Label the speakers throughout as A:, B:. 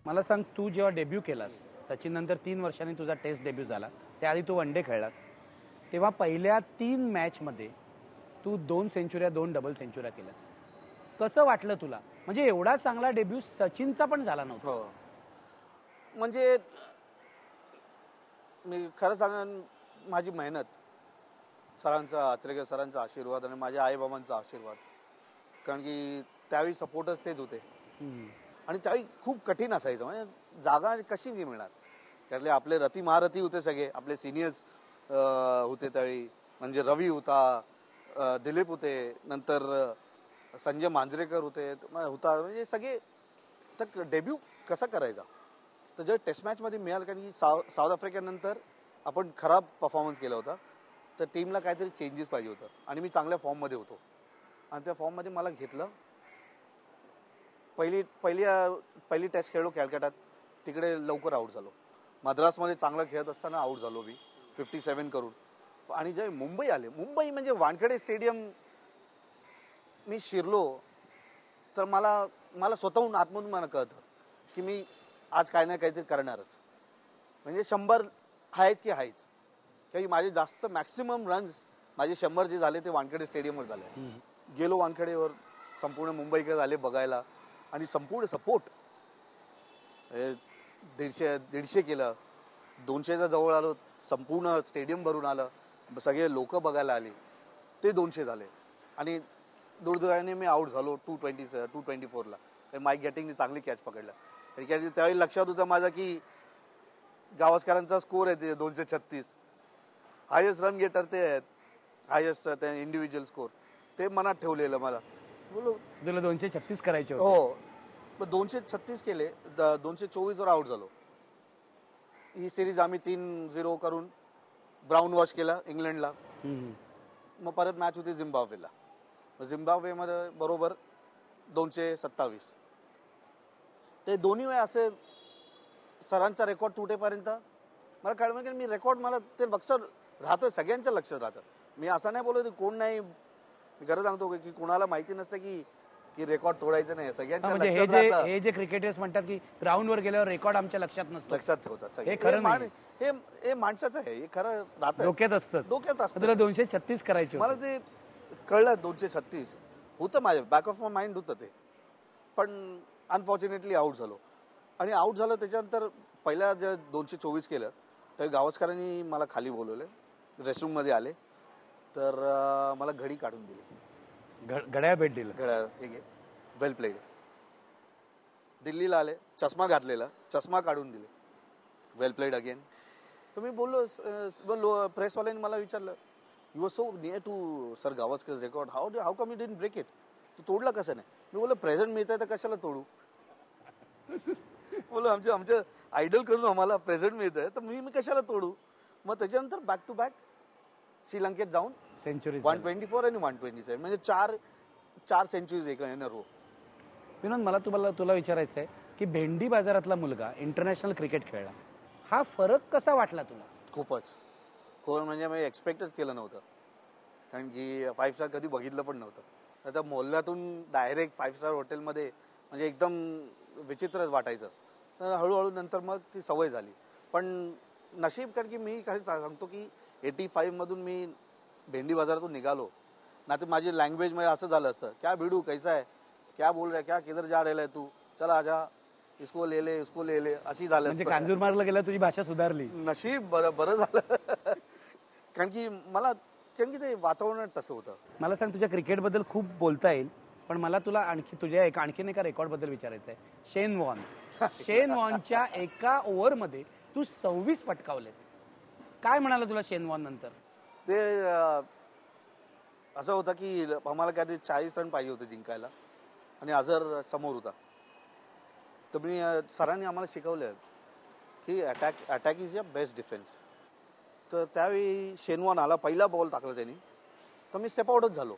A: मला सांग, तू जेव्हा डेब्यू केलास, सचिन नंतर 3 वर्षांनी तुझा टेस्ट डेब्यू झाला, त्याआधी तू वन डे खेळलास, तेव्हा पहिल्या 3 मॅचमध्ये तू 2 सेंचुऱ्या 2 डबल सेंचुऱ्या केल्यास. कसं वाटलं तुला? म्हणजे एवढा चांगला डेब्यू सचिनचा पण झाला नव्हता.
B: हो, म्हणजे मी खरं सांगेन, माझी मेहनत, सरांचा, आचरेकर सरांचा आशीर्वाद आणि माझ्या आईबाबांचा आशीर्वाद, कारण की त्यावेळी सपोर्टच तेच होते. आणि त्यावेळी खूप कठीण असायचं, म्हणजे जागा कशी मिळणार. त्यातले आपले रती महारथी होते, सगळे आपले सिनियर्स होते त्यावेळी. म्हणजे रवी होता, दिलीप होते, नंतर संजय मांजरेकर होता, म्हणजे सगळे. तर डेब्यू कसा करायचा, तर जर टेस्ट मॅचमध्ये मिळालं, कारण की साऊथ आफ्रिकेनंतर आपण खराब परफॉर्मन्स केला होता, तर टीमला काहीतरी चेंजेस पाहिजे होतं. आणि मी चांगल्या फॉर्ममध्ये होतो, आणि त्या फॉर्ममध्ये मला घेतलं. पहिली टेस्ट खेळलो कॅलकाटात, तिकडे लवकर आऊट झालो. मद्रासमध्ये चांगलं खेळत असताना आऊट झालो मी 57 करून. आणि जे मुंबई आले, मुंबई म्हणजे वानखेडे स्टेडियम मी शिरलो, तर मला स्वतःहून आतमधून मला कळतं की मी आज काय ना काहीतरी करणारच. म्हणजे 100 आहेच की आहेच, काही माझे जास्त मॅक्सिमम रन्स माझे 100 जे झाले ते वानखेडे स्टेडियमवर झाले. गेलो वानखेडेवर, संपूर्ण मुंबईकडे झाले बघायला, आणि संपूर्ण सपोर्ट 150 केलं, 200च्या जवळ आलो, संपूर्ण स्टेडियम भरून आलं, सगळे लोक बघायला आले, ते 200 झाले. आणि दुर्दैवाने मी आऊट झालो 224ला. माईक गॅटिंगने चांगली कॅच पकडला. आणि त्यावेळी लक्षात होतं माझं की गावस्करांचा स्कोर आहे ते 236, हायेस्ट रन गेटर ते आहेत, हायेस्ट ते इंडिव्हिज्युअल स्कोर, ते मनात ठेवलेलं. मला बोलो
A: तुला 236 करायचे होते.
B: हो, मग 236 केले, 224वर आऊट झालो. ही सिरीज आम्ही 3-0 करून ब्राऊन वॉश केला इंग्लंडला. मग परत मॅच होती झिम्बाब्वेला. झिम्बाब्वेमध्ये बरोबर 227. ते दोन्ही वेळा असे सरांचा रेकॉर्ड तुटेपर्यंत मला कळलं की मी रेकॉर्ड, मला ते लक्षात राहतं, सगळ्यांच्या लक्षात राहतं. मी असं नाही बोलत कोण नाही, मी खरं सांगतो की कोणाला माहिती नसतं की रेकॉर्ड तोडायचं नाही, सगळ्यांच्या लक्षात राहतं.
A: हे जे क्रिकेटर्स म्हणतात की ग्राउंडवर गेल्यावर रेकॉर्ड आमच्या लक्षात नसतो,
B: लक्षात ठेवतात.
A: हे खरं नाही.
B: हे माणसाचं आहे, हे खरं राहतं,
A: डोक्यात असतं. तुला 236 करायचे.
B: मला ते कळलं 236 होतं, माझ्या बॅक ऑफ माय माइंड होतं ते. पण अनफॉर्च्युनेटली आऊट झालो. आणि आऊट झालं त्याच्यानंतर पहिल्या जे 224 केलं, तर गावस्करांनी मला खाली बोलवलं, रेस्टरूममध्ये आले, तर मला घडी काढून दिली,
A: घड्याळ भेट दिलं.
B: घड्याळ, हे घे, वेल प्लेड. दिल्लीला आले, चष्मा घातलेला, चष्मा काढून दिले, वेल प्लेड अगेन. तर मी बोललो, प्रेसवाल्यांनी मला विचारलं, you are so near to sir Gavaskar record, how come you didn't break it, तू तोडला कसं नाही. मी बोललो प्रेझेंट मिळत आहे तर कशाला तोडू. बोलो आमचे आयडल करून आम्हाला प्रेझेंट मिळत आहे, तर मी कशाला तोडू. मग त्याच्यानंतर बॅक टू बॅक श्रीलंकेत जाऊन
A: सेंचुरी
B: 124 आणि 127, म्हणजे चार सेंचुरीज एक इन अ रो.
A: विनोद, मला तुला विचारायचं आहे की भेंडी बाजारातला मुलगा इंटरनॅशनल क्रिकेट खेळला, हा फरक कसा वाटला तुला?
B: खूपच म्हणजे मी एक्सपेक्टच केलं नव्हतं, कारण की 5 स्टार कधी बघितलं पण नव्हतं. आता मोहल्ल्यातून डायरेक्ट 5 स्टार हॉटेलमध्ये, म्हणजे एकदम विचित्रच वाटायचं. तर हळूहळू नंतर मग ती सवय झाली. पण नशीब, कारण की मी काही सांगतो की 85मधून मी भेंडी बाजारातून निघालो ना, तर माझी लँग्वेजमध्ये असं झालं असतं, क्या भिडू कैसा आहे, क्या बोल रहा है, क्या किधर जा रहा है तू, चला आजा, इसको ले ले, अशी झालं.
A: म्हणजे कांजूरमार्गला गेला तुझी भाषा सुधारली.
B: नशीब बरं झालं. कारण की ते वातावरण तसं होतं.
A: मला सांग, तुझ्या क्रिकेटबद्दल खूप बोलता येईल, पण मला तुला आणखीन एका रेकॉर्डबद्दल विचारायचं आहे. शेन वॉर्नच्या एका ओव्हरमध्ये तू 26 फटकावलेस. काय म्हणाला तुला शेन वॉर्न नंतर?
B: ते असं होतं की आम्हाला काहीतरी 40 रन पाहिजे होते जिंकायला, आणि अझर समोर होता. तर मी सरांनी आम्हाला शिकवलं की attack is your best defence. तर त्यावेळी शेन वॉर्न आला, पहिला बॉल टाकला त्यांनी, तर मी स्टेपआउटच झालो.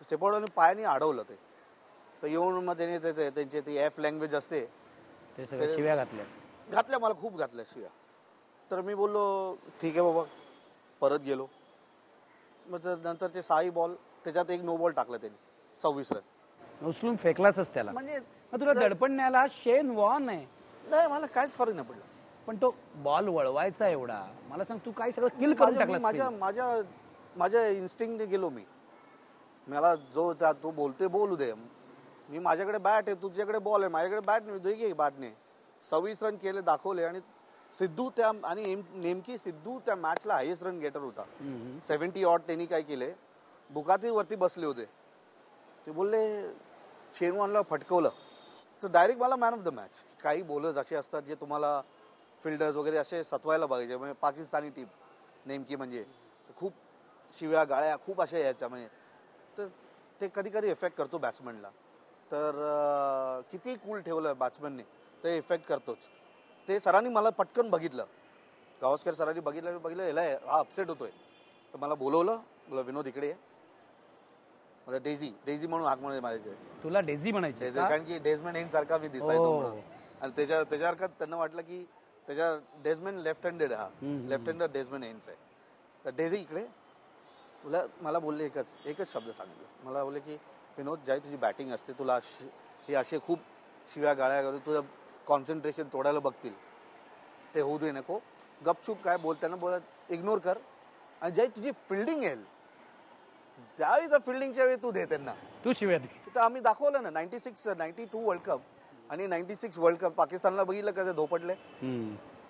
B: स्टेपआउट पायाने अडवलं ते. तर येऊन मग त्याने त्यांची ती एफ लँग्वेज असते,
A: ते शिव्या
B: घातल्या, मला खूप घातल्या शिव्या. तर मी बोललो ठीक आहे बाबा, परत गेलो. मग नंतर ते 6 बॉल, त्याच्यात एक नो बॉल टाकला त्यांनी, 26 रन.
A: उचलून फेकलाच त्याला.
B: म्हणजे
A: तुला दडपण न्यायला शेन वॉर्न आहे.
B: नाही, मला काहीच फरक नाही पडला.
A: पण तो बॉल वळवायचा एवढा, मला सांग तू काय सगळं किल करून टाकलास.
B: माझ्या माझ्या माझ्या इन्स्टिंक्टने गेलो मी. मला जो तो बोलते बोलू दे. मी माझ्याकडे बॅट आहे, तुझ्याकडे बॉल आहे, माझ्याकडे बॅट नाही, तुझी बॅटने 26 रन केले, दाखवले. आणि सिद्धू त्या आणि नेमकी सिद्धू त्या मॅचला हायेस्ट रन गेटर होता. 70 ऑट त्यांनी काय केले, बुकातीवरती बसले होते. ते बोलले शेनवॉनला फटकवलं. तर डायरेक्ट मला मॅन ऑफ द मॅच. काही बॉलर्स असे असतात जे तुम्हाला फिल्डर्स वगैरे असे सतवायला बघायचे. म्हणजे पाकिस्तानी टीम नेमकी म्हणजे खूप शिव्या गाळ्या खूप अशा यायच्या. म्हणजे तर ते कधी कधी इफेक्ट करतो बॅट्समनला. तर किती कूल ठेवलं बॅट्समनने ते इफेक्ट करतोच. ते सरांनी मला पटकन बघितलं, गावस्कर सरांनी बघितलं याला हा अपसेट होतोय. तर मला बोलवलं, बोला विनोद इकडे ये. मला डेझी म्हणून हाक म्हणून मारायचे.
A: तुला डेझी म्हणायचे
B: कारण की डेझमन हेन सारखा मी दिसायचो म्हणून. आणि त्याच्यासारखं त्यांना वाटलं की त्याच्या डेझमन लेफ्ट हँडेड, हा लेफ्ट हँडर डेझमन हेन्स आहे. तर डेझी इकडे मला बोलले एकच शब्द सांगितलं. मला बोलले की विनोद, ज्याही तुझी बॅटिंग असते तुला हे असे खूप शिव्या गाळ्या करून तुझं कॉन्सन्ट्रेशन तोडायला बघतील, ते होऊ दे नको. गपचूप काय बोलताना बोलत इग्नोर कर. आणि ज्याही तुझी फिल्डिंग येईल त्यावेळी त्या फिल्डिंगच्या वेळी तू दे त्यांना.
A: तू शिव्या दे.
B: तर आम्ही दाखवलं ना 92 वर्ल्ड कप आणि 96 वर्ल्ड कप पाकिस्तानला बघितलं कसे धोपटले.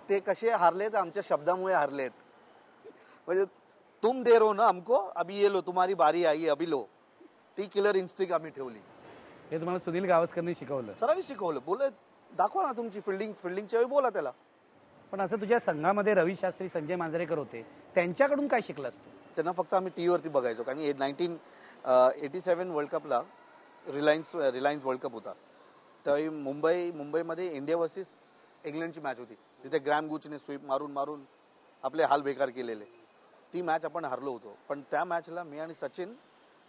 B: ते कसे हारलेत, आमच्या शब्दामुळे हारलेत. म्हणजे तुम दे रो ना हमको, अभी ये लो, तुम्हारी बारी आई अभी लो. ती किलर इन्स्टिंक्ट आम्ही ठेवली.
A: हे तुम्हाला सुनील गावस्करनी शिकवलं.
B: सरांनी शिकवलं. बोले दाखवा ना तुमची फिल्डिंगच्या वेळी बोला त्याला.
A: पण असं तुझ्या संघामध्ये रवी शास्त्री, संजय मांजरेकर होते, त्यांच्याकडून काय शिकलास तू?
B: त्यांना फक्त आम्ही टीव्हीवरती बघायचो. कारण 1987 वर्ल्ड कपला रिलायन्स वर्ल्ड कप होता. त्यावेळी मुंबईमध्ये इंडिया वर्सेस इंग्लंडची मॅच होती. तिथे ग्रॅम गुचने स्वीप मारून आपले हाल बेकार केलेले. ती मॅच आपण हरलो होतो. पण त्या मॅचला मी आणि सचिन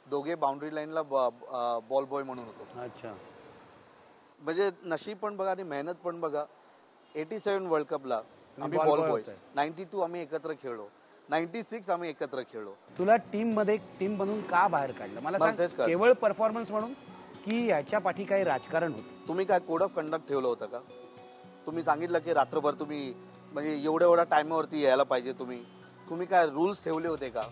B: दोघे बाउंड्री लाईनला बॉल बॉय म्हणून होतो.
A: अच्छा.
B: म्हणजे नशीब पण बघा आणि मेहनत पण बघा. 87 वर्ल्ड कपला आम्ही बॉल बॉयज, 92 आम्ही एकत्र खेळलो, 96 आम्ही एकत्र खेळलो.
A: तुला टीम बनवून का बाहेर काढलं मला सांग? केवळ परफॉर्मन्स म्हणून की याच्या पाठी काही राजकारण होतं?
B: तुम्ही काय कोड ऑफ कंडक्ट ठेवलं होतं का? तुम्ही सांगितलं की रात्रभर तुम्ही म्हणजे एवढ्या टाइमवरती यायला पाहिजे, तुम्ही काय रूल्स ठेवले होते का?